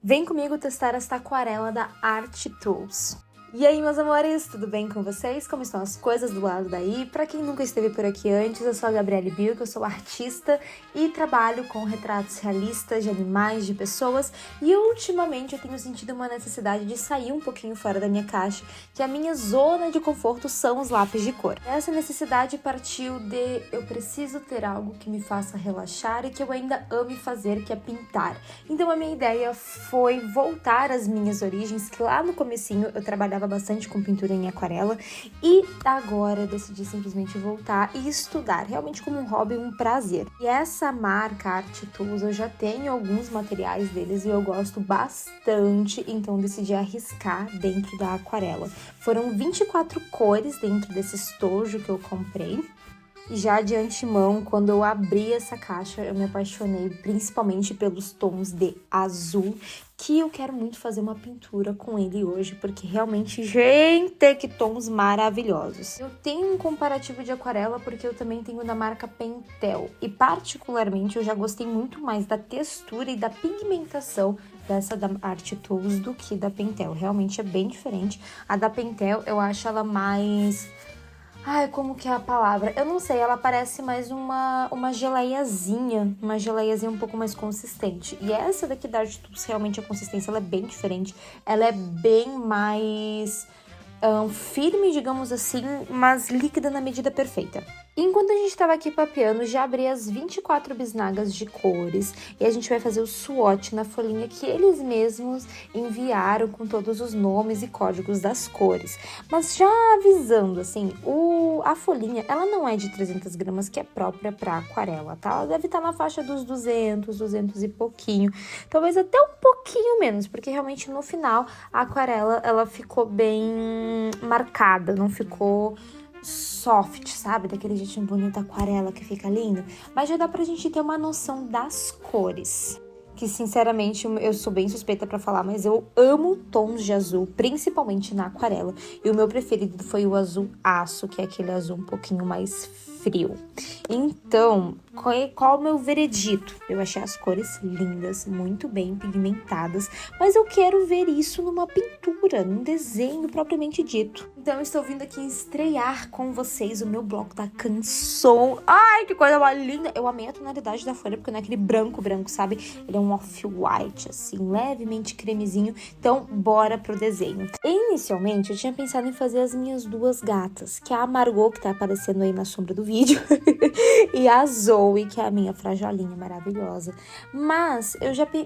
Vem comigo testar esta aquarela da Art Tools. E aí, meus amores, tudo bem com vocês? Como estão as coisas do lado daí? Pra quem nunca esteve por aqui antes, eu sou a Gabriele Bill, eu sou artista e trabalho com retratos realistas de animais, de pessoas, e ultimamente eu tenho sentido uma necessidade de sair um pouquinho fora da minha caixa, que a minha zona de conforto são os lápis de cor. Essa necessidade partiu de eu preciso ter algo que me faça relaxar e que eu ainda ame fazer, que é pintar. Então a minha ideia foi voltar às minhas origens, que lá no comecinho eu trabalhava bastante com pintura em aquarela e agora eu decidi simplesmente voltar e estudar, realmente como um hobby, um prazer. E essa marca Art Tools, eu já tenho alguns materiais deles e eu gosto bastante, então decidi arriscar dentro da aquarela. Foram 24 cores dentro desse estojo que eu comprei. E já de antemão, quando eu abri essa caixa, eu me apaixonei principalmente pelos tons de azul, que eu quero muito fazer uma pintura com ele hoje, porque realmente, gente, que tons maravilhosos. Eu tenho um comparativo de aquarela porque eu também tenho da marca Pentel, e particularmente eu já gostei muito mais da textura e da pigmentação dessa da Art Tools do que da Pentel. Realmente é bem diferente. A da Pentel eu acho ela mais... Ai, como que é a palavra? Eu não sei, ela parece mais uma geleiazinha um pouco mais consistente. E essa daqui da Art Tools, realmente a consistência ela é bem diferente. Ela é bem mais firme, digamos assim, mas líquida na medida perfeita. Enquanto a gente estava aqui papeando, já abri as 24 bisnagas de cores e a gente vai fazer o swatch na folhinha que eles mesmos enviaram com todos os nomes e códigos das cores. Mas já avisando, assim, a folhinha, ela não é de 300 gramas, que é própria para aquarela, tá? Ela deve estar na faixa dos 200 e pouquinho, talvez até um pouquinho menos, porque realmente no final a aquarela, ela ficou bem marcada, não ficou soft, sabe? Daquele jeitinho bonito, aquarela que fica lindo. Mas já dá pra gente ter uma noção das cores. Que, sinceramente, eu sou bem suspeita pra falar, mas eu amo tons de azul, principalmente na aquarela. E o meu preferido foi o azul aço, que é aquele azul um pouquinho mais frio. Então, qual é o meu veredito? Eu achei as cores lindas, muito bem pigmentadas, mas eu quero ver isso numa pintura, num desenho propriamente dito. Então, eu estou vindo aqui estrear com vocês o meu bloco da Canson. Ai, que coisa mais linda! Eu amei a tonalidade da folha, porque não é aquele branco, sabe? Ele é um off-white, assim, levemente cremezinho. Então, bora pro desenho. Inicialmente, eu tinha pensado em fazer as minhas duas gatas, que é a Margot, que tá aparecendo aí na sombra do vídeo, e a Zoe, que é a minha frajolinha maravilhosa. Mas,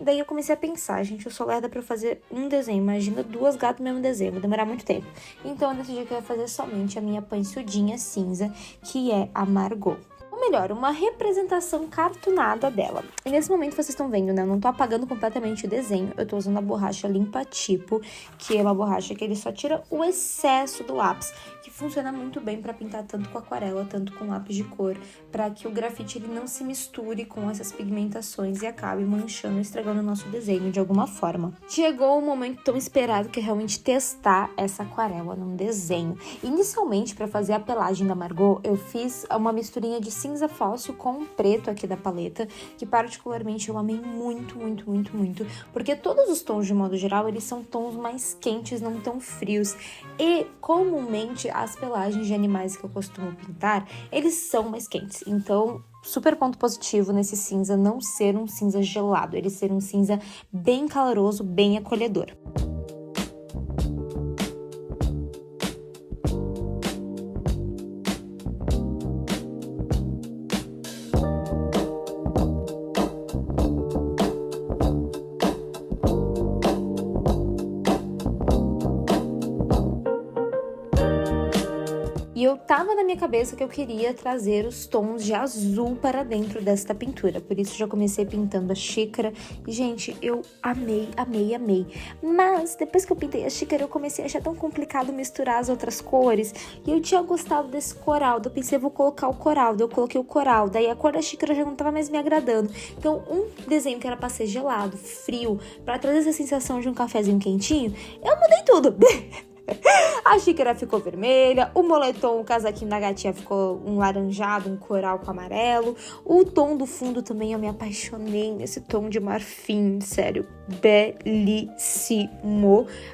daí eu comecei a pensar, gente, eu sou lerda pra fazer um desenho. Imagina duas gatas no mesmo desenho, vai demorar muito tempo. Então, eu decidi que eu ia fazer somente a minha pançudinha cinza, que é a Margot. Ou melhor, uma representação cartunada dela. E nesse momento vocês estão vendo, né? Eu não tô apagando completamente o desenho. Eu tô usando a borracha Limpa Tipo, que é uma borracha que ele só tira o excesso do lápis, que funciona muito bem para pintar tanto com aquarela, tanto com lápis de cor, para que o grafite ele não se misture com essas pigmentações e acabe manchando, estragando o nosso desenho de alguma forma. Chegou o momento tão esperado, que é realmente testar essa aquarela num desenho. Inicialmente, para fazer a pelagem da Margot, eu fiz uma misturinha de cinza fóssil com o preto aqui da paleta, que particularmente eu amei muito, porque todos os tons, de modo geral, eles são tons mais quentes, não tão frios, e comumente as pelagens de animais que eu costumo pintar, eles são mais quentes, então super ponto positivo nesse cinza não ser um cinza gelado, ele ser um cinza bem caloroso, bem acolhedor. E eu tava na minha cabeça que eu queria trazer os tons de azul para dentro desta pintura. Por isso já comecei pintando a xícara. E, gente, eu amei. Mas depois que eu pintei a xícara, eu comecei a achar tão complicado misturar as outras cores. E eu tinha gostado desse coral. Eu pensei, vou colocar o coral. Daí eu coloquei o coral. Daí a cor da xícara já não tava mais me agradando. Então, um desenho que era pra ser gelado, frio, pra trazer essa sensação de um cafezinho quentinho, eu mudei tudo. A xícara ficou vermelha, o moletom, o casaquinho da gatinha ficou um laranjado, um coral com amarelo. O tom do fundo também, eu me apaixonei nesse tom de marfim, sério, belíssimo.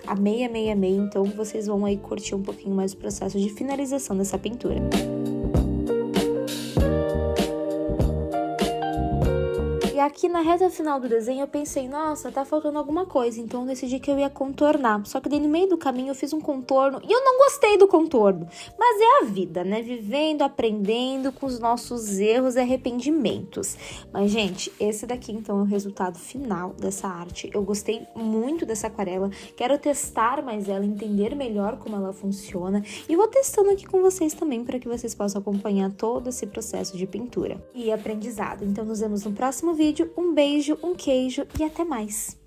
Amei, amei, amei. Então vocês vão aí curtir um pouquinho mais o processo de finalização dessa pintura. E aqui na reta final do desenho eu pensei, nossa, tá faltando alguma coisa, então eu decidi que eu ia contornar. Só que daí no meio do caminho eu fiz um contorno e eu não gostei do contorno. Mas é a vida, né? Vivendo, aprendendo com os nossos erros e arrependimentos. Mas, gente, esse daqui então é o resultado final dessa arte. Eu gostei muito dessa aquarela, quero testar mais ela, entender melhor como ela funciona. E vou testando aqui com vocês também para que vocês possam acompanhar todo esse processo de pintura e aprendizado. Então nos vemos no próximo vídeo. Um beijo, um queijo e até mais!